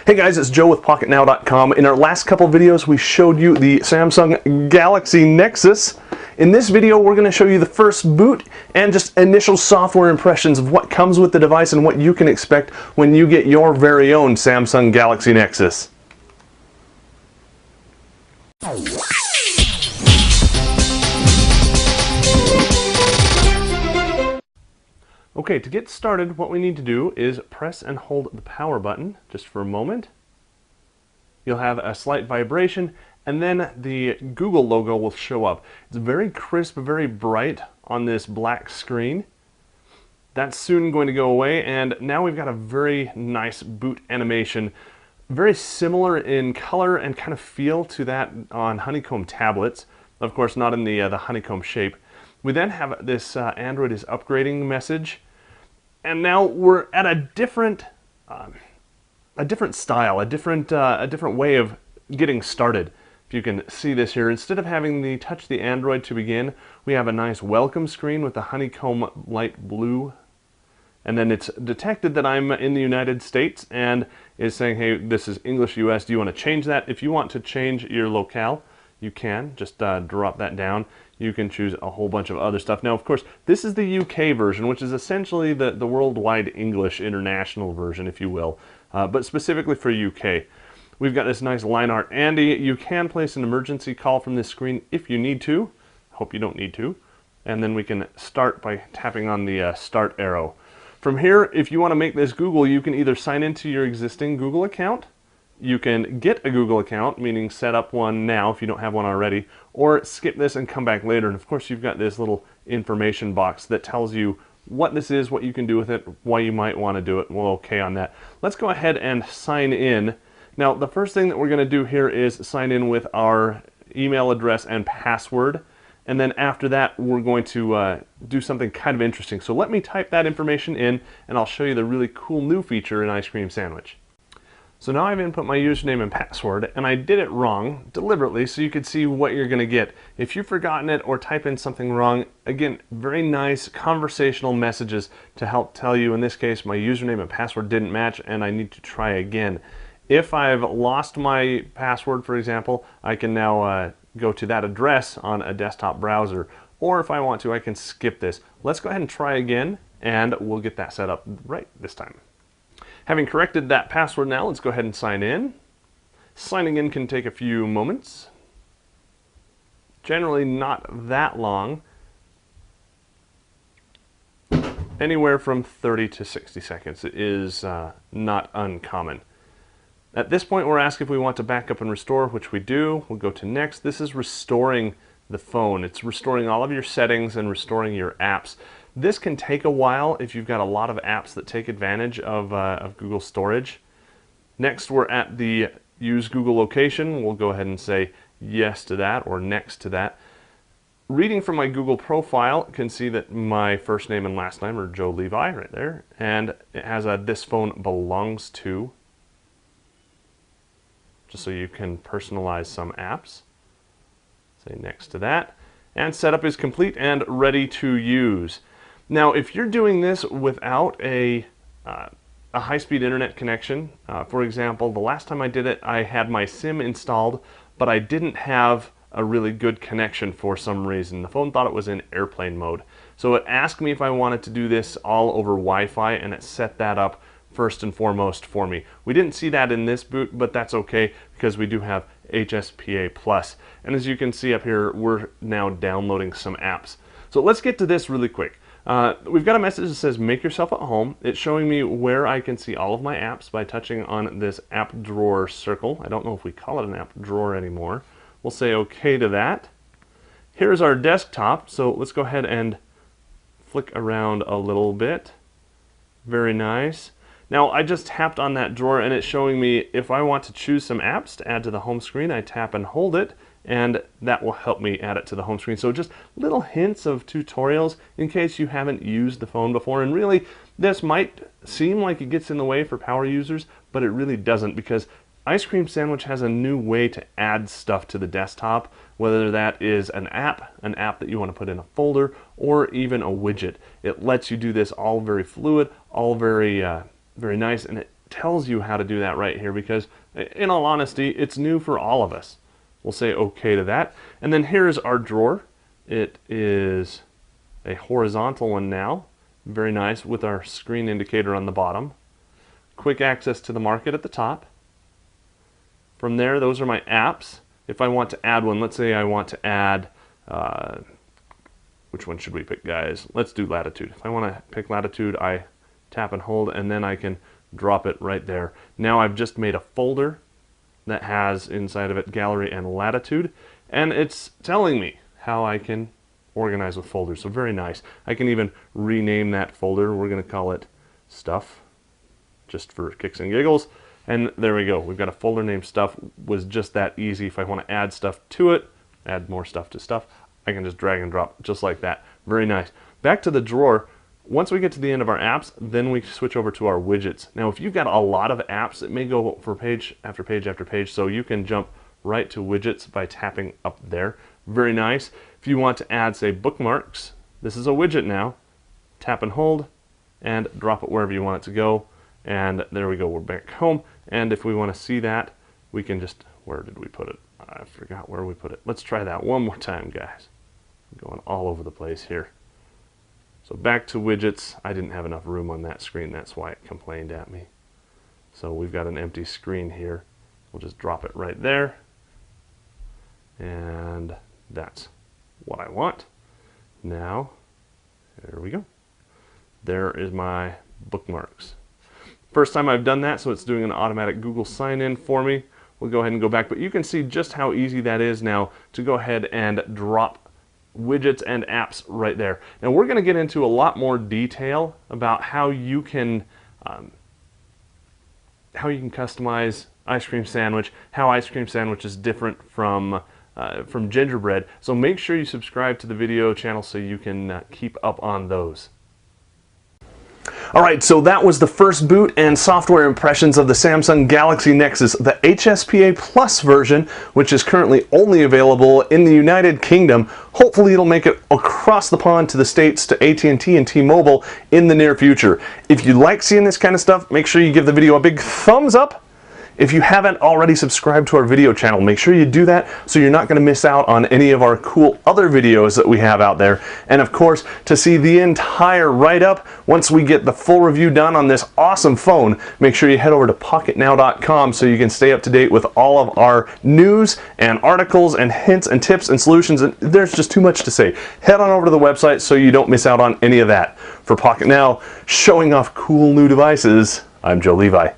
Hey guys, it's Joe with PocketNow.com. In our last couple videos, we showed you the Samsung Galaxy Nexus. In this video, we're going to show you the first boot and just initial software impressions of what comes with the device and what you can expect when you get your very own Samsung Galaxy Nexus. Okay, to get started, what we need to do is press and hold the power button just for a moment. You'll have a slight vibration, and then the Google logo will show up. It's very crisp, very bright on this black screen. That's soon going to go away, and now we've got a very nice boot animation. Very similar in color and kind of feel to that on Honeycomb tablets. Of course, not in the Honeycomb shape. We then have this Android is upgrading message. And now we're at a different style, a different way of getting started. If you can see this here, instead of having the touch the Android to begin, we have a nice welcome screen with the honeycomb light blue. And then it's detected that I'm in the United States and is saying, hey, this is English US. Do you want to change that? If you want to change your locale, you can just drop that down. You can choose a whole bunch of other stuff. Now, of course, this is the UK version, which is essentially the worldwide English international version, if you will, but specifically for UK. We've got this nice line art. Andy, you can place an emergency call from this screen if you need to. Hope you don't need to. And then we can start by tapping on the start arrow. From here, if you want to make this Google, you can either sign into your existing Google account. You can get a Google account, meaning set up one now if you don't have one already, or skip this and come back later. And of course, you've got this little information box that tells you what this is, what you can do with it, why you might want to do it. We'll okay on that. Let's go ahead and sign in. Now, the first thing that we're going to do here is sign in with our email address and password. And then after that, we're going to do something kind of interesting. So let me type that information in, and I'll show you the really cool new feature in Ice Cream Sandwich. So now I've input my username and password, and I did it wrong deliberately so you could see what you're going to get. If you've forgotten it or type in something wrong, again, very nice conversational messages to help tell you, in this case, my username and password didn't match and I need to try again. If I've lost my password, for example, I can now go to that address on a desktop browser, or if I want to, I can skip this. Let's go ahead and try again, and we'll get that set up right this time. Having corrected that password now, let's go ahead and sign in. Signing in can take a few moments. Generally not that long. Anywhere from 30 to 60 seconds is not uncommon. At this point, we're asked if we want to back up and restore, which we do. We'll go to next. This is restoring the phone. It's restoring all of your settings and restoring your apps. This can take a while if you've got a lot of apps that take advantage of Google storage. Next, we're at the Use Google Location. We'll go ahead and say yes to that or next to that. Reading from my Google profile, can see that my first name and last name are Joe Levi right there. And it has a this phone belongs to, just so you can personalize some apps. Say next to that. And setup is complete and ready to use. Now, if you're doing this without a high-speed internet connection, for example, the last time I did it, I had my SIM installed, but I didn't have a really good connection for some reason. The phone thought it was in airplane mode. So it asked me if I wanted to do this all over Wi-Fi, and it set that up first and foremost for me. We didn't see that in this boot, but that's okay because we do have HSPA+. And as you can see up here, we're now downloading some apps. So let's get to this really quick. We've got a message that says make yourself at home. It's showing me where I can see all of my apps by touching on this app drawer circle. I don't know if we call it an app drawer anymore. We'll say okay to that. Here's our desktop, so let's go ahead and flick around a little bit. Very nice. Now I just tapped on that drawer and it's showing me if I want to choose some apps to add to the home screen, I tap and hold it, and that will help me add it to the home screen. So just little hints of tutorials in case you haven't used the phone before. And really, this might seem like it gets in the way for power users, but it really doesn't, because Ice Cream Sandwich has a new way to add stuff to the desktop, whether that is an app that you want to put in a folder, or even a widget. It lets you do this all very fluid, all very nice, and it tells you how to do that right here, because in all honesty, it's new for all of us. We'll say okay to that. And then here's our drawer. It is a horizontal one now. Very nice, with our screen indicator on the bottom. Quick access to the market at the top. From there, those are my apps. If I want to add one, let's say I want to add, which one should we pick, guys? Let's do Latitude. If I want to pick Latitude, I tap and hold, and then I can drop it right there. Now I've just made a folder that has inside of it Gallery and Latitude, and it's telling me how I can organize with folders. So very nice. I can even rename that folder. We're going to call it Stuff, just for kicks and giggles. And there we go. We've got a folder named Stuff. Was just that easy. If I want to add stuff to it, add more stuff to stuff, I can just drag and drop just like that. Very nice. Back to the drawer. Once we get to the end of our apps, then we switch over to our widgets. Now, if you've got a lot of apps, it may go for page after page after page, so you can jump right to widgets by tapping up there. Very nice. If you want to add, say, bookmarks, this is a widget now. Tap and hold and drop it wherever you want it to go. And there we go, we're back home. And if we want to see that, we can just, where did we put it? I forgot where we put it. Let's try that one more time, guys. I'm going all over the place here. So back to widgets. I didn't have enough room on that screen, that's why it complained at me. So we've got an empty screen here. We'll just drop it right there. And that's what I want. Now, there we go. There is my bookmarks. First time I've done that, so it's doing an automatic Google sign-in for me. We'll go ahead and go back, but you can see just how easy that is now to go ahead and drop widgets and apps right there. Now we're going to get into a lot more detail about how you can customize Ice Cream Sandwich, how Ice Cream Sandwich is different from Gingerbread. So make sure you subscribe to the video channel so you can keep up on those. Alright, so that was the first boot and software impressions of the Samsung Galaxy Nexus, the HSPA Plus version, which is currently only available in the United Kingdom. Hopefully it'll make it across the pond to the States, to AT&T and T-Mobile in the near future. If you like seeing this kind of stuff, make sure you give the video a big thumbs up. If you haven't already subscribed to our video channel, make sure you do that so you're not going to miss out on any of our cool other videos that we have out there. And of course, to see the entire write-up, once we get the full review done on this awesome phone, make sure you head over to PocketNow.com so you can stay up to date with all of our news and articles and hints and tips and solutions. And there's just too much to say. Head on over to the website so you don't miss out on any of that. For Pocket Now, showing off cool new devices, I'm Joe Levi.